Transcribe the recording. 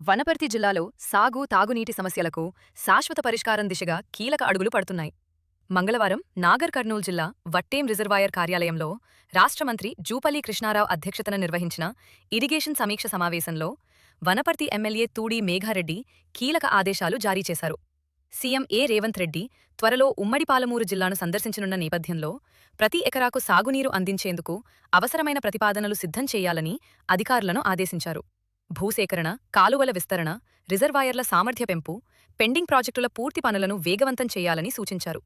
వనపర్తి జిల్లాలో సాగు తాగునీటి సమస్యలకు శాశ్వత పరిష్కారం దిశగా కీలక అడుగులు పడుతున్నాయి. మంగళవారం నాగర్ కర్నూల్ జిల్లా వట్టేం రిజర్వాయర్ కార్యాలయంలో రాష్ట్ర మంత్రి జూపల్లి కృష్ణారావు అధ్యక్షతన నిర్వహించిన ఇరిగేషన్ సమీక్ష సమావేశంలో వనపర్తి ఎమ్మెల్యే తూడి మేఘారెడ్డి కీలక ఆదేశాలు జారీ చేశారు. సీఎం రేవంత్ రెడ్డి త్వరలో ఉమ్మడి పాలమూరు జిల్లాను సందర్శించనున్న నేపథ్యంలో ప్రతి ఎకరాకు సాగునీరు అందించేందుకు అవసరమైన ప్రతిపాదనలు సిద్ధం చేయాలని అధికారులను ఆదేశించారు. భూసేకరణ, కాలువల విస్తరణ, రిజర్వాయర్ల సామర్థ్య పెంపు, పెండింగ్ ప్రాజెక్టుల పూర్తి పనులను వేగవంతం చేయాలని సూచించారు.